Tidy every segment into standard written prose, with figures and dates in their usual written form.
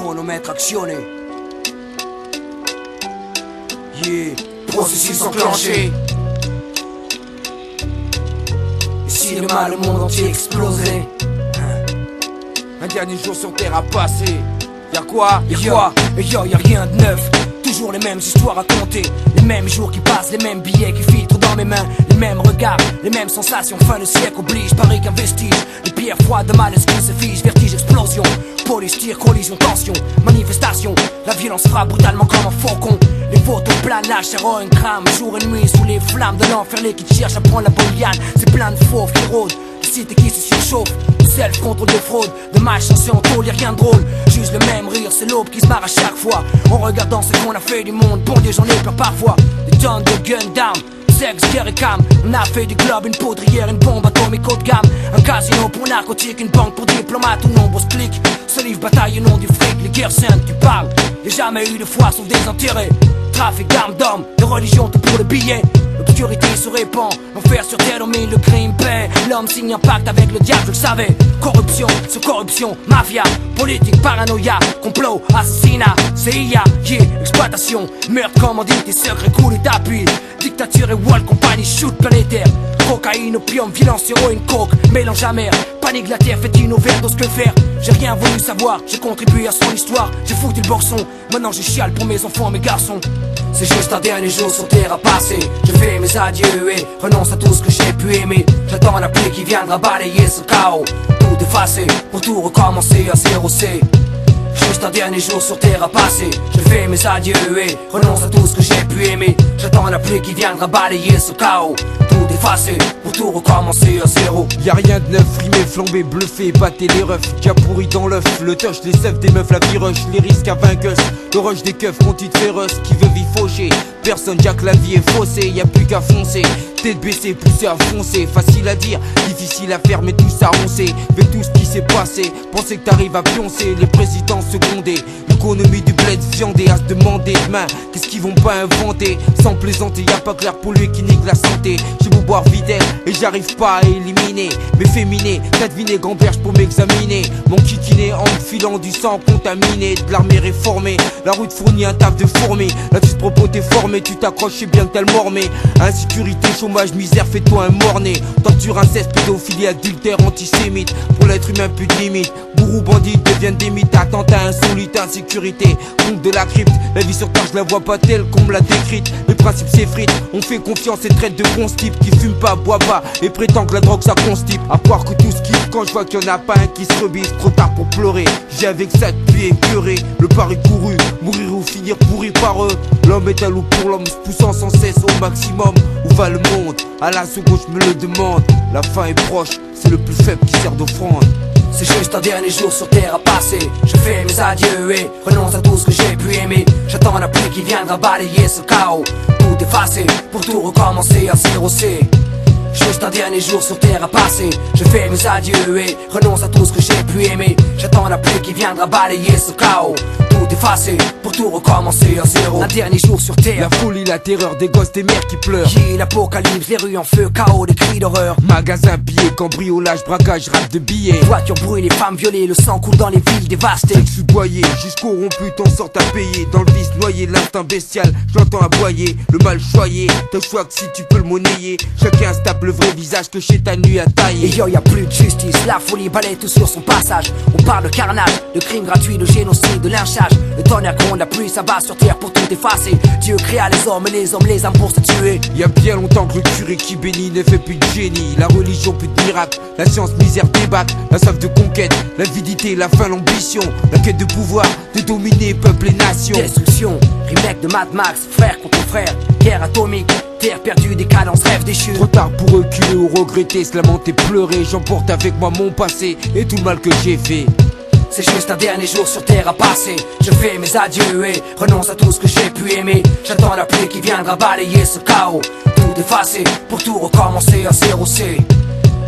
chronomètre actionné. Yeah, processus enclenché. Et si demain le monde entier explosait, un dernier jour sur terre à passer. Y'a quoi? Y'a rien de neuf. Toujours les mêmes histoires à compter. Les mêmes jours qui passent, les mêmes billets qui filtrent dans mes mains. Les mêmes regards, les mêmes sensations. Fin de siècle oblige, pareil qu'un vestige. Les pierres froides de malaise qui se fige. Vertige, explosion. Police, tir, collision, tension. Manifestation, la violence frappe brutalement comme un faucon. Les photos planage, héroïne crame. Jour et nuit sous les flammes de l'enfer. Les qui cherchent à prendre la boliane. C'est plein de fauves qui rôdent. Les cités qui se surchauffent. Self contre des fraudes, de malchance on tolère rien de drôle. Juste le même rire, c'est l'aube qui se marre à chaque fois. En regardant ce qu'on a fait du monde, bon Dieu j'en ai peur parfois. Des tonnes de gun down, sexe, guerre et cam. On a fait du globe, une poudrière, une bombe atomique haut de gamme. Un casino pour narcotique, une banque pour diplomates ou nombreuses clics. Se livre bataille au nom du fric, les guerres saintes tu parles. Y'a jamais eu de foi sauf des intérêts. Trafic d'armes d'hommes, de religion tout pour le billet. L'obscurité se répand, l'enfer sur terre domine le crime paix. L'homme signe un pacte avec le diable, je le savais. Corruption sur corruption, mafia, politique, paranoïa, complot, assassinat, CIA, exploitation, meurtre, commandite, secrets, coups d'appui. Dictature et wall compagnie, shoot planétaire. Cocaïne, opium, violence, héroïne, coke, mélange amer. Panique, la terre fait une overdose, que faire? J'ai rien voulu savoir, j'ai contribué à son histoire. J'ai foutu le boxon, maintenant je chiale pour mes enfants, mes garçons. C'est juste un dernier jour sur terre à passer. Je fais mes adieux et renonce à tout ce que j'ai pu aimer. J'attends la pluie qui viendra balayer ce chaos. Tout effacer, pour tout recommencer à 0 C. Juste un dernier jour sur terre à passer. Je fais mes adieux et renonce à tout ce que j'ai pu aimer. J'attends la pluie qui viendra balayer ce chaos. Tout effacer, pour tout recommencer à 0. Y'a rien de neuf, rimé, flambé, bluffé, battez les refs. Qui a pourri dans l'œuf, le touch, les seufs des meufs, la vie rush, les risques à vainqueuse. Le rush des keufs, contites féroce, qui veut vie faucher. Personne, Jack, la vie est faussée, y'a plus qu'à foncer. Tête baissée, poussée à foncer, facile à dire, difficile à faire, mais tout ça on sait. Avec tout ce qui s'est passé, pensez que t'arrives à pioncer. Les présidents secondés, l'économie du bled viandé, à se demander demain, qu'est-ce qu'ils vont pas inventer? Sans plaisanter, y'a pas clair pour lui qui nique la santé. J'ai beau boire videl et j'arrive pas à éliminer mes féminés, 4 vinaigres berge pour m'examiner. Mon kikiné en me filant du sang contaminé, de l'armée réformée. La route fournit un taf de fourmi, là tu te propos t'es formé, tu t'accroches, c'est bien que t'as le mormé. Insécurité, chômage, misère, fais-toi un morné. Torture, inceste, pédophilie, adultère, antisémite. Pour l'être humain, plus de limite. Bourreaux, bandits deviennent des mythes. Attentats insolites, insécurité, compte de la crypte. La vie sur terre, je la vois pas telle qu'on me l'a décrite. Les principes s'effritent, on fait confiance et traite de bons types. Qui fume pas, boit pas et prétend que la drogue ça constipe. À croire que tout se kiffe quand je vois qu'il y en a pas un qui se rebise. Trop tard pour pleurer, j'ai avec ça depuis écœuré. Le pari couru, mourir ou finir pourri par eux. L'homme est un loup pour l'homme, se poussant sans cesse au maximum. Où va le monde? À la seconde je me le demande. La fin est proche, c'est le plus faible qui sert d'offrande. C'est juste un dernier jour sur terre à passer. Je fais mes adieux et renonce à tout ce que j'ai pu aimer. J'attends la pluie qui viendra balayer ce chaos. Tout effacer, pour tout recommencer à 0 C. Juste un dernier jour sur terre à passer. Je fais mes adieux et renonce à tout ce que j'ai pu aimer. J'attends la pluie qui viendra balayer ce chaos. Tout effacer, pour tout recommencer à 0. Un dernier jour sur terre. La folie, la terreur des gosses, des mères qui pleurent. L'apocalypse, les rues en feu, chaos, des cris d'horreur. Magasin pillé, cambriolage, braquage, rap de billets. Voitures brûlées, femmes violées, le sang coule dans les villes dévastées. Je suis boyé, jusqu'au rompu, t'en sortes à payer. Dans le vice noyé, l'instinct bestial, je l'entends aboyer. Le mal choyé, t'as le choix que si tu peux le monnayer. Chacun se tape le vrai visage que chez ta nuit à tailler. Et y'a plus de justice, la folie balaye tout sur son passage. On parle de carnage, de crimes gratuits, de génocide, de lynchage. Le tonnerre gronde, la pluie s'abat sur terre pour tout effacer. Dieu créa les hommes et les hommes les âmes pour se tuer. Y'a bien longtemps que le curé qui bénit ne fait plus de génie. La religion plus de miracle, la science misère débatte. La soif de conquête, l'avidité, la faim, l'ambition. La quête de pouvoir, de dominer peuple et nation. Destruction, remake de Mad Max, frère contre frère. Guerre atomique, terre perdue, décadence, rêve déchu. Trop tard pour reculer ou regretter, se lamenter, pleurer. J'emporte avec moi mon passé et tout le mal que j'ai fait. C'est juste un dernier jour sur terre à passer. Je fais mes adieux et renonce à tout ce que j'ai pu aimer. J'attends la pluie qui viendra balayer ce chaos. Tout effacer, pour tout recommencer à 0 C.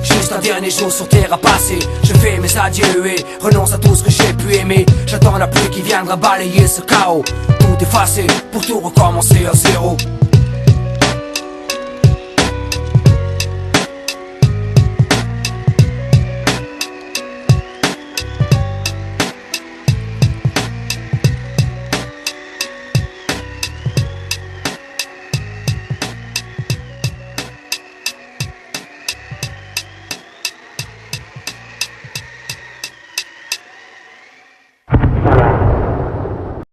Juste un dernier jour sur terre à passer. Je fais mes adieux et renonce à tout ce que j'ai pu aimer. J'attends la pluie qui viendra balayer ce chaos. Tout effacer, pour tout recommencer à 0.